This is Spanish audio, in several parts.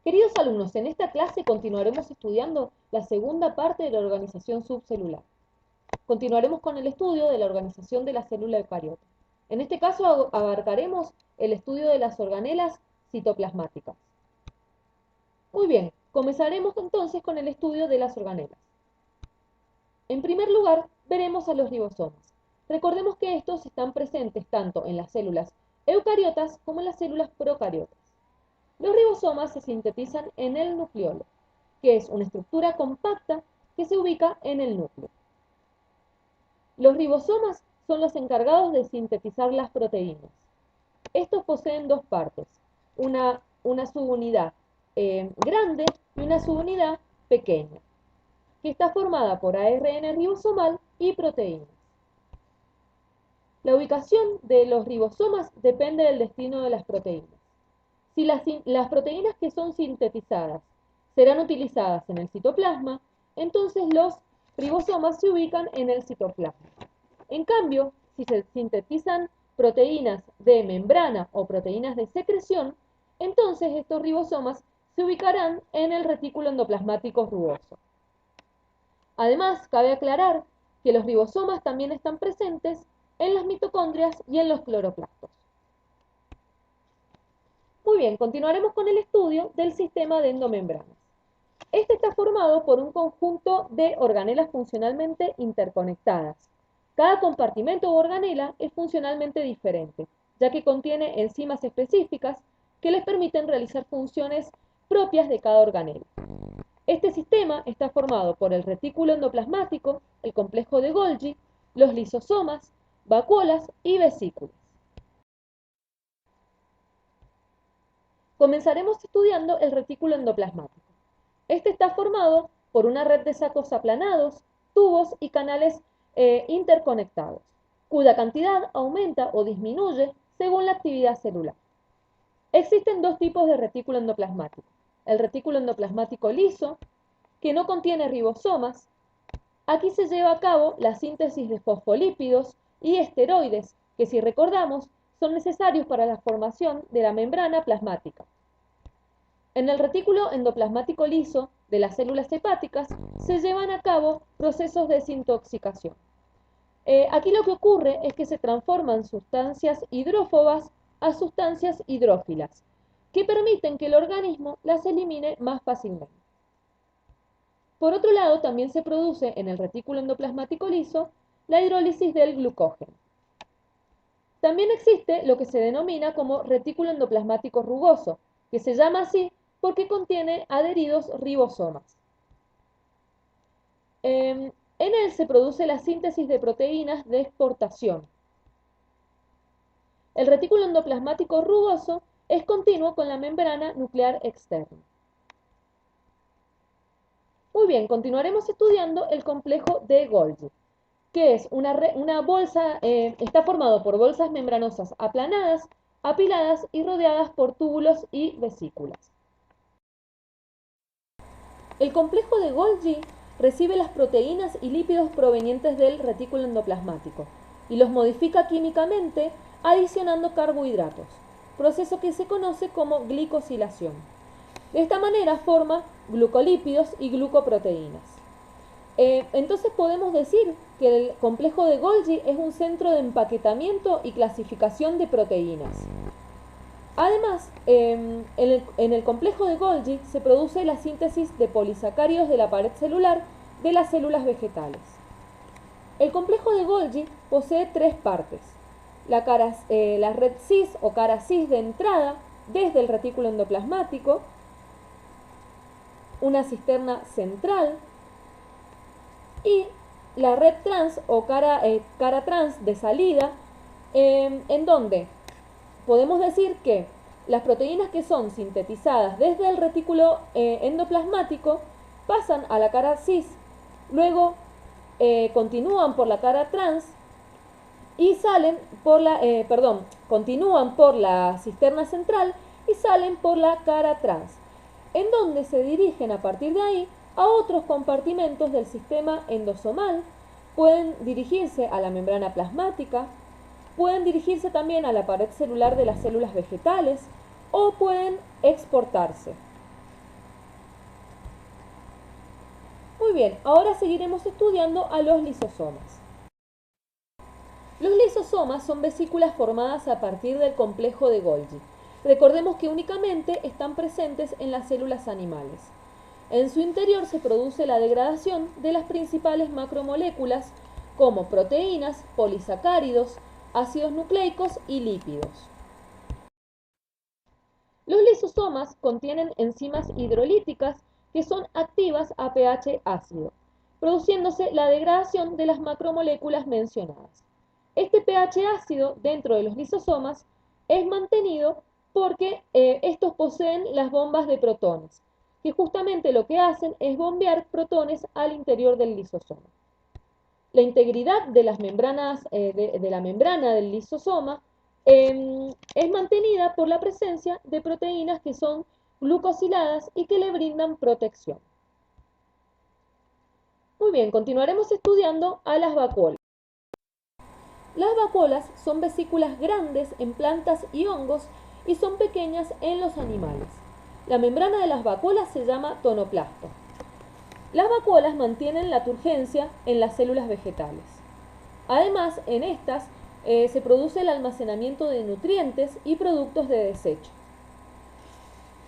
Queridos alumnos, en esta clase continuaremos estudiando la segunda parte de la organización subcelular. Continuaremos con el estudio de la organización de la célula eucariota. En este caso abarcaremos el estudio de las organelas citoplasmáticas. Muy bien, comenzaremos entonces con el estudio de las organelas. En primer lugar, veremos a los ribosomas. Recordemos que estos están presentes tanto en las células eucariotas como en las células procariotas. Los ribosomas se sintetizan en el nucleolo, que es una estructura compacta que se ubica en el núcleo. Los ribosomas son los encargados de sintetizar las proteínas. Estos poseen dos partes, una subunidad grande y una subunidad pequeña, que está formada por ARN ribosomal y proteínas. La ubicación de los ribosomas depende del destino de las proteínas. Si las proteínas que son sintetizadas serán utilizadas en el citoplasma, entonces los ribosomas se ubican en el citoplasma. En cambio, si se sintetizan proteínas de membrana o proteínas de secreción, entonces estos ribosomas se ubicarán en el retículo endoplasmático rugoso. Además, cabe aclarar que los ribosomas también están presentes en las mitocondrias y en los cloroplastos. Muy bien, continuaremos con el estudio del sistema de endomembranas. Este está formado por un conjunto de organelas funcionalmente interconectadas. Cada compartimento o organela es funcionalmente diferente, ya que contiene enzimas específicas que les permiten realizar funciones propias de cada organela. Este sistema está formado por el retículo endoplasmático, el complejo de Golgi, los lisosomas, vacuolas y vesículas. Comenzaremos estudiando el retículo endoplasmático. Este está formado por una red de sacos aplanados, tubos y canales interconectados, cuya cantidad aumenta o disminuye según la actividad celular. Existen dos tipos de retículo endoplasmático. El retículo endoplasmático liso, que no contiene ribosomas. Aquí se lleva a cabo la síntesis de fosfolípidos y esteroides, que si recordamos son necesarios para la formación de la membrana plasmática. En el retículo endoplasmático liso de las células hepáticas se llevan a cabo procesos de desintoxicación. Aquí lo que ocurre es que se transforman sustancias hidrófobas a sustancias hidrófilas, que permiten que el organismo las elimine más fácilmente. Por otro lado, también se produce en el retículo endoplasmático liso la hidrólisis del glucógeno. También existe lo que se denomina como retículo endoplasmático rugoso, que se llama así porque contiene adheridos ribosomas. En él se produce la síntesis de proteínas de exportación. El retículo endoplasmático rugoso es continuo con la membrana nuclear externa. Muy bien, continuaremos estudiando el complejo de Golgi, que es una bolsa, está formado por bolsas membranosas aplanadas, apiladas y rodeadas por túbulos y vesículas. El complejo de Golgi recibe las proteínas y lípidos provenientes del retículo endoplasmático y los modifica químicamente adicionando carbohidratos, proceso que se conoce como glicosilación. De esta manera forma glucolípidos y glucoproteínas. Entonces podemos decir que el complejo de Golgi es un centro de empaquetamiento y clasificación de proteínas. Además, en el complejo de Golgi se produce la síntesis de polisacáridos de la pared celular de las células vegetales. El complejo de Golgi posee tres partes. La red cis o cara cis de entrada desde el retículo endoplasmático, una cisterna central y la red trans o cara trans de salida, en donde podemos decir que las proteínas que son sintetizadas desde el retículo endoplasmático pasan a la cara cis, luego continúan por la cara trans y salen por continúan por la cisterna central y salen por la cara trans, en donde se dirigen a partir de ahí a otros compartimentos del sistema endosomal. Pueden dirigirse a la membrana plasmática, pueden dirigirse también a la pared celular de las células vegetales o pueden exportarse. Muy bien, ahora seguiremos estudiando a los lisosomas. Los lisosomas son vesículas formadas a partir del complejo de Golgi. Recordemos que únicamente están presentes en las células animales. En su interior se produce la degradación de las principales macromoléculas como proteínas, polisacáridos, ácidos nucleicos y lípidos. Los lisosomas contienen enzimas hidrolíticas que son activas a pH ácido, produciéndose la degradación de las macromoléculas mencionadas. Este pH ácido dentro de los lisosomas es mantenido porque estos poseen las bombas de protones, que justamente lo que hacen es bombear protones al interior del lisosoma. La integridad de las membranas, de la membrana del lisosoma es mantenida por la presencia de proteínas que son glucosiladas y que le brindan protección. Muy bien, continuaremos estudiando a las vacuolas. Las vacuolas son vesículas grandes en plantas y hongos y son pequeñas en los animales. La membrana de las vacuolas se llama tonoplasto. Las vacuolas mantienen la turgencia en las células vegetales. Además, en estas se produce el almacenamiento de nutrientes y productos de desecho.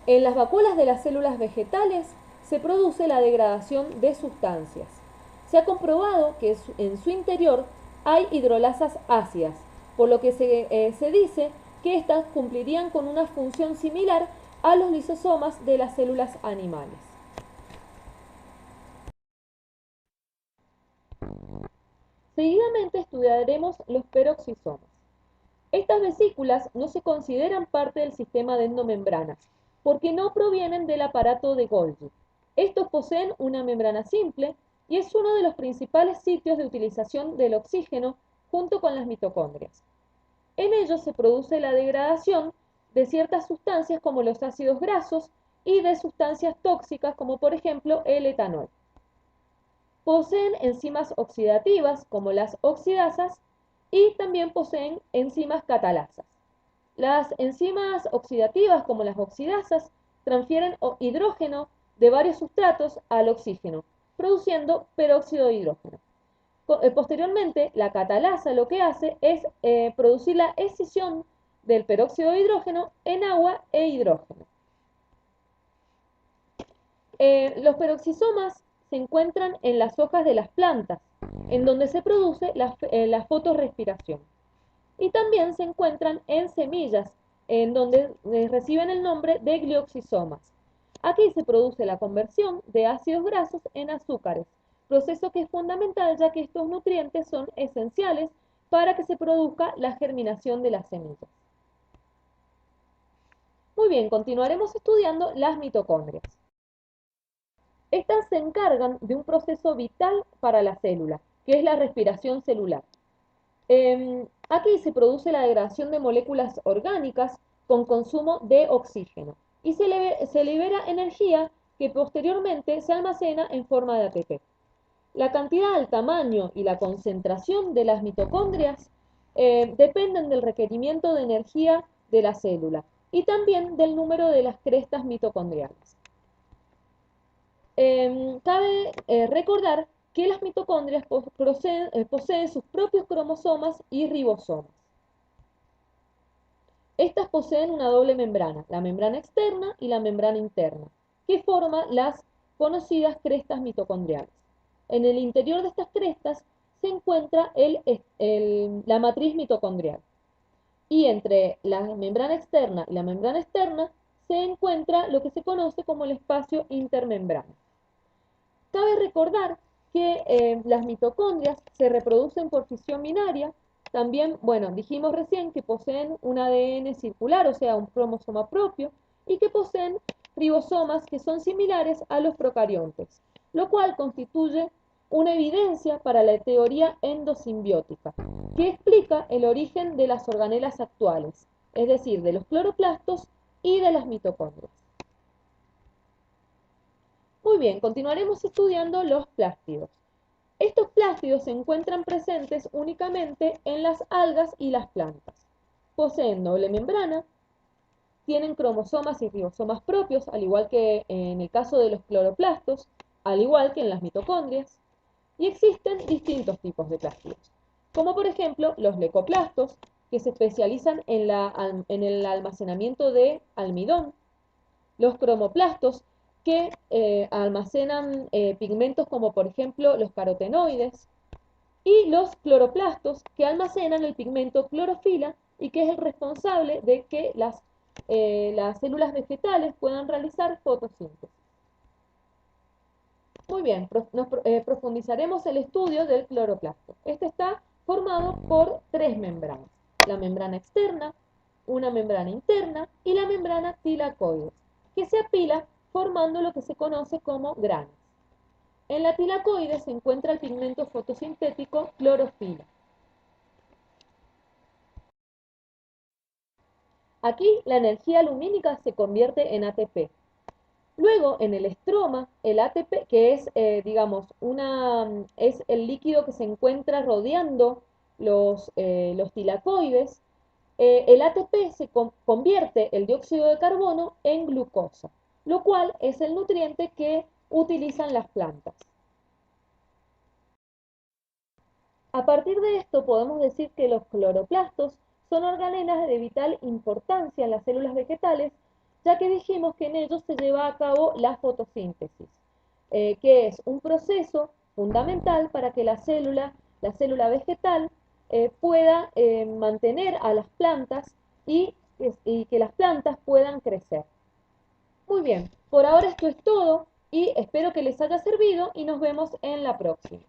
En las vacuolas de las células vegetales se produce la degradación de sustancias. Se ha comprobado que en su interior hay hidrolasas ácidas, por lo que se dice que éstas cumplirían con una función similar a los lisosomas de las células animales. Seguidamente estudiaremos los peroxisomas. Estas vesículas no se consideran parte del sistema de endomembrana, porque no provienen del aparato de Golgi. Estos poseen una membrana simple y es uno de los principales sitios de utilización del oxígeno junto con las mitocondrias. En ellos se produce la degradación de ciertas sustancias como los ácidos grasos y de sustancias tóxicas como por ejemplo el etanol. Poseen enzimas oxidativas como las oxidasas y también poseen enzimas catalasas. Las enzimas oxidativas como las oxidasas transfieren hidrógeno de varios sustratos al oxígeno, produciendo peróxido de hidrógeno. Posteriormente, la catalasa lo que hace es producir la escisión del peróxido de hidrógeno en agua e hidrógeno. Los peroxisomas se encuentran en las hojas de las plantas, en donde se produce la fotorrespiración. Y también se encuentran en semillas, en donde reciben el nombre de glioxisomas. Aquí se produce la conversión de ácidos grasos en azúcares, proceso que es fundamental ya que estos nutrientes son esenciales para que se produzca la germinación de las semillas. Muy bien, continuaremos estudiando las mitocondrias. Estas se encargan de un proceso vital para la célula, que es la respiración celular. Aquí se produce la degradación de moléculas orgánicas con consumo de oxígeno y se libera energía que posteriormente se almacena en forma de ATP. La cantidad, el tamaño y la concentración de las mitocondrias dependen del requerimiento de energía de la célula y también del número de las crestas mitocondriales. Cabe recordar que las mitocondrias poseen sus propios cromosomas y ribosomas. Estas poseen una doble membrana, la membrana externa y la membrana interna, que forman las conocidas crestas mitocondriales. En el interior de estas crestas se encuentra la matriz mitocondrial. Y entre la membrana externa y la membrana externa se encuentra lo que se conoce como el espacio intermembrana. Cabe recordar que las mitocondrias se reproducen por fisión binaria. También, bueno, dijimos recién que poseen un ADN circular, o sea, un cromosoma propio, y que poseen ribosomas que son similares a los procariontes, lo cual constituye una evidencia para la teoría endosimbiótica, que explica el origen de las organelas actuales, es decir, de los cloroplastos y de las mitocondrias. Muy bien, continuaremos estudiando los plástidos. Estos plástidos se encuentran presentes únicamente en las algas y las plantas. Poseen doble membrana, tienen cromosomas y ribosomas propios, al igual que en el caso de los cloroplastos, al igual que en las mitocondrias. Y existen distintos tipos de plastos, como por ejemplo los leucoplastos, que se especializan en el almacenamiento de almidón, los cromoplastos, que almacenan pigmentos como por ejemplo los carotenoides, y los cloroplastos, que almacenan el pigmento clorofila y que es el responsable de que las células vegetales puedan realizar fotosíntesis. Muy bien, profundizaremos el estudio del cloroplasto. Este está formado por tres membranas: la membrana externa, una membrana interna y la membrana tilacoide, que se apila formando lo que se conoce como granos. En la tilacoide se encuentra el pigmento fotosintético clorofila. Aquí la energía lumínica se convierte en ATP. Luego, en el estroma, el ATP, que es, digamos, es el líquido que se encuentra rodeando los tilacoides, el ATP convierte el dióxido de carbono en glucosa, lo cual es el nutriente que utilizan las plantas. A partir de esto podemos decir que los cloroplastos son organelas de vital importancia en las células vegetales, ya que dijimos que en ellos se lleva a cabo la fotosíntesis, que es un proceso fundamental para que la célula vegetal, pueda mantener a las plantas y que las plantas puedan crecer. Muy bien, por ahora esto es todo y espero que les haya servido y nos vemos en la próxima.